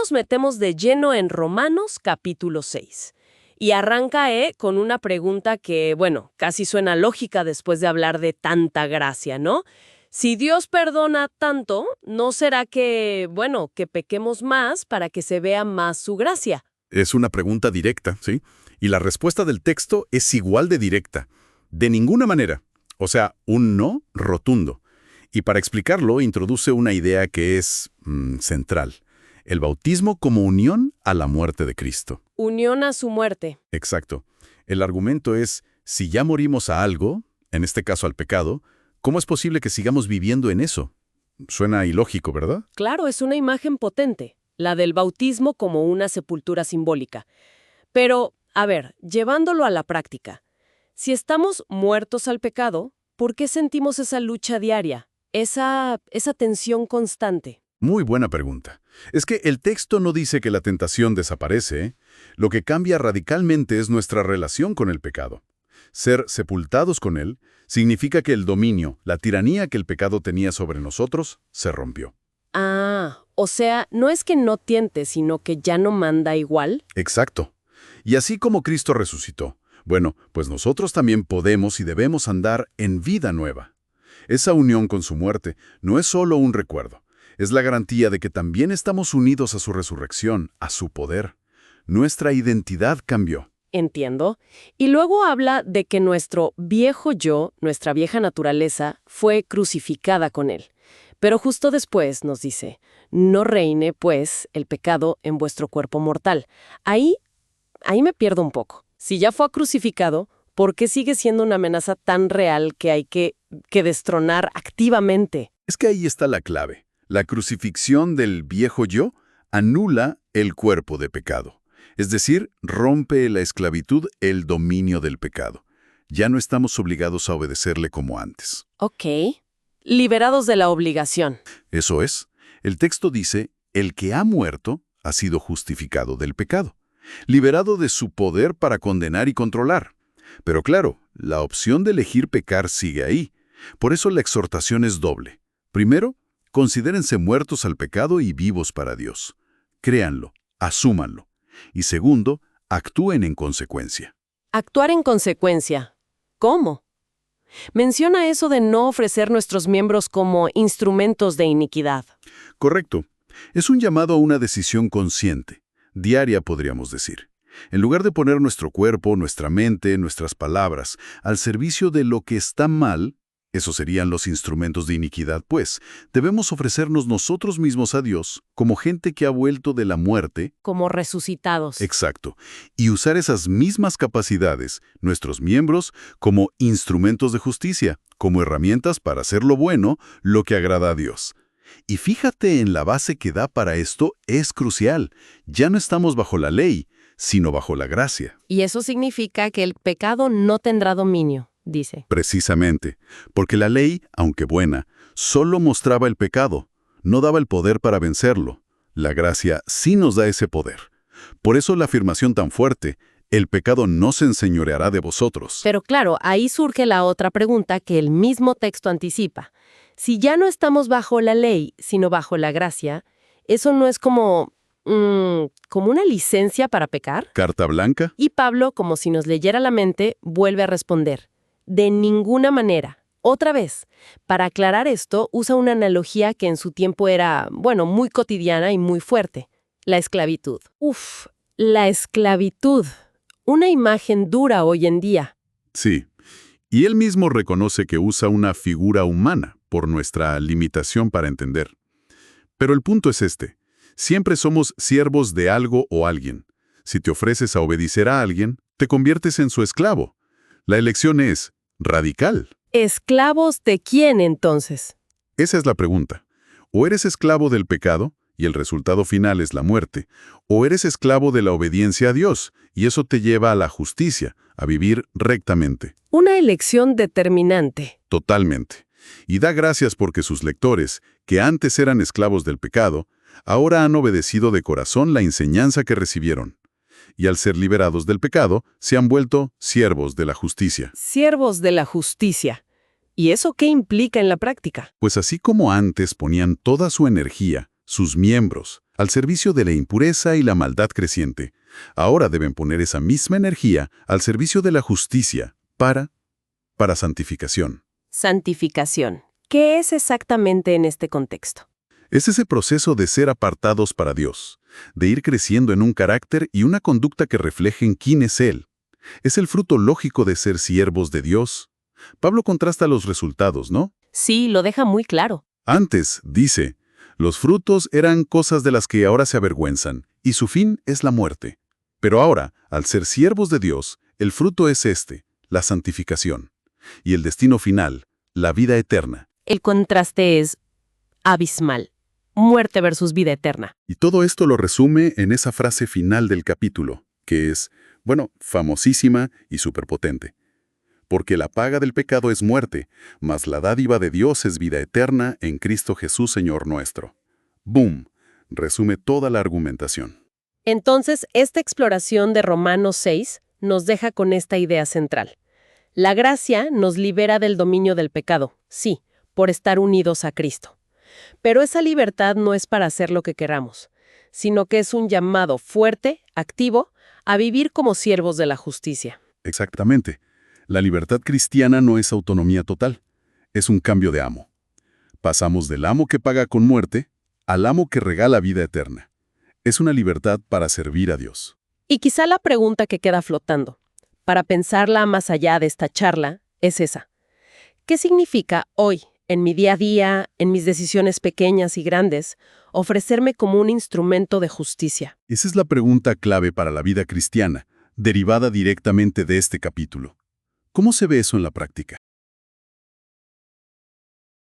nos metemos de lleno en Romanos capítulo 6. Y arranca con una pregunta que, bueno, casi suena lógica después de hablar de tanta gracia, ¿no? Si Dios perdona tanto, ¿no será que, bueno, que pequemos más para que se vea más su gracia? Es una pregunta directa, ¿sí? Y la respuesta del texto es igual de directa. De ninguna manera. O sea, un no rotundo. Y para explicarlo, introduce una idea que es central. El bautismo como unión a la muerte de Cristo. Unión a su muerte. Exacto. El argumento es, si ya morimos a algo, en este caso al pecado, ¿cómo es posible que sigamos viviendo en eso? Suena ilógico, ¿verdad? Claro, es una imagen potente, la del bautismo como una sepultura simbólica. Pero, a ver, llevándolo a la práctica, si estamos muertos al pecado, ¿por qué sentimos esa lucha diaria, esa tensión constante? Muy buena pregunta. Es que el texto no dice que la tentación desaparece, ¿eh? Lo que cambia radicalmente es nuestra relación con el pecado. Ser sepultados con él significa que el dominio, la tiranía que el pecado tenía sobre nosotros, se rompió. Ah, o sea, no es que no tiente, sino que ya no manda igual. Exacto. Y así como Cristo resucitó, bueno, pues nosotros también podemos y debemos andar en vida nueva. Esa unión con su muerte no es solo un recuerdo. Es la garantía de que también estamos unidos a su resurrección, a su poder. Nuestra identidad cambió. Entiendo. Y luego habla de que nuestro viejo yo, nuestra vieja naturaleza, fue crucificada con él. Pero justo después nos dice, no reine, pues, el pecado en vuestro cuerpo mortal. Ahí me pierdo un poco. Si ya fue crucificado, ¿por qué sigue siendo una amenaza tan real que hay que destronar activamente? Es que ahí está la clave. La crucifixión del viejo yo anula el cuerpo de pecado. Es decir, rompe la esclavitud, el dominio del pecado. Ya no estamos obligados a obedecerle como antes. Ok. Liberados de la obligación. Eso es. El texto dice, el que ha muerto ha sido justificado del pecado, liberado de su poder para condenar y controlar. Pero claro, la opción de elegir pecar sigue ahí. Por eso la exhortación es doble. Primero, considérense muertos al pecado y vivos para Dios. Créanlo, asúmanlo. Y segundo, actúen en consecuencia. Actuar en consecuencia. ¿Cómo? Menciona eso de no ofrecer nuestros miembros como instrumentos de iniquidad. Correcto. Es un llamado a una decisión consciente, diaria podríamos decir. En lugar de poner nuestro cuerpo, nuestra mente, nuestras palabras al servicio de lo que está mal, esos serían los instrumentos de iniquidad, pues, debemos ofrecernos nosotros mismos a Dios como gente que ha vuelto de la muerte. Como resucitados. Exacto. Y usar esas mismas capacidades, nuestros miembros, como instrumentos de justicia, como herramientas para hacer lo bueno, lo que agrada a Dios. Y fíjate en la base que da para esto es crucial. Ya no estamos bajo la ley, sino bajo la gracia. Y eso significa que el pecado no tendrá dominio, dice. Precisamente, porque la ley, aunque buena, solo mostraba el pecado, no daba el poder para vencerlo. La gracia sí nos da ese poder. Por eso la afirmación tan fuerte, el pecado no se enseñoreará de vosotros. Pero claro, ahí surge la otra pregunta que el mismo texto anticipa. Si ya no estamos bajo la ley, sino bajo la gracia, ¿eso no es como una licencia para pecar? ¿Carta blanca? Y Pablo, como si nos leyera la mente, vuelve a responder. De ninguna manera. Otra vez, para aclarar esto, usa una analogía que en su tiempo era, bueno, muy cotidiana y muy fuerte. La esclavitud. La esclavitud. Una imagen dura hoy en día. Sí. Y él mismo reconoce que usa una figura humana por nuestra limitación para entender. Pero el punto es este. Siempre somos siervos de algo o alguien. Si te ofreces a obedecer a alguien, te conviertes en su esclavo. La elección es radical. ¿Esclavos de quién, entonces? Esa es la pregunta. O eres esclavo del pecado, y el resultado final es la muerte, o eres esclavo de la obediencia a Dios, y eso te lleva a la justicia, a vivir rectamente. Una elección determinante. Totalmente. Y da gracias porque sus lectores, que antes eran esclavos del pecado, ahora han obedecido de corazón la enseñanza que recibieron. Y al ser liberados del pecado, se han vuelto siervos de la justicia. Siervos de la justicia. ¿Y eso qué implica en la práctica? Pues así como antes ponían toda su energía, sus miembros, al servicio de la impureza y la maldad creciente. Ahora deben poner esa misma energía al servicio de la justicia para santificación. Santificación. ¿Qué es exactamente en este contexto? Es ese proceso de ser apartados para Dios, de ir creciendo en un carácter y una conducta que reflejen quién es Él. Es el fruto lógico de ser siervos de Dios. Pablo contrasta los resultados, ¿no? Sí, lo deja muy claro. Antes, dice, los frutos eran cosas de las que ahora se avergüenzan, y su fin es la muerte. Pero ahora, al ser siervos de Dios, el fruto es la santificación. Y el destino final, la vida eterna. El contraste es abismal. Muerte versus vida eterna. Y todo esto lo resume en esa frase final del capítulo, que es, famosísima y superpotente. Porque la paga del pecado es muerte, mas la dádiva de Dios es vida eterna en Cristo Jesús Señor nuestro. ¡Boom! Resume toda la argumentación. Entonces, esta exploración de Romanos 6 nos deja con esta idea central. La gracia nos libera del dominio del pecado, sí, por estar unidos a Cristo. Pero esa libertad no es para hacer lo que queramos, sino que es un llamado fuerte, activo, a vivir como siervos de la justicia. Exactamente. La libertad cristiana no es autonomía total, es un cambio de amo. Pasamos del amo que paga con muerte al amo que regala vida eterna. Es una libertad para servir a Dios. Y quizá la pregunta que queda flotando, para pensarla más allá de esta charla, es esa. ¿Qué significa hoy, en mi día a día, en mis decisiones pequeñas y grandes, ofrecerme como un instrumento de justicia? Esa es la pregunta clave para la vida cristiana, derivada directamente de este capítulo. ¿Cómo se ve eso en la práctica?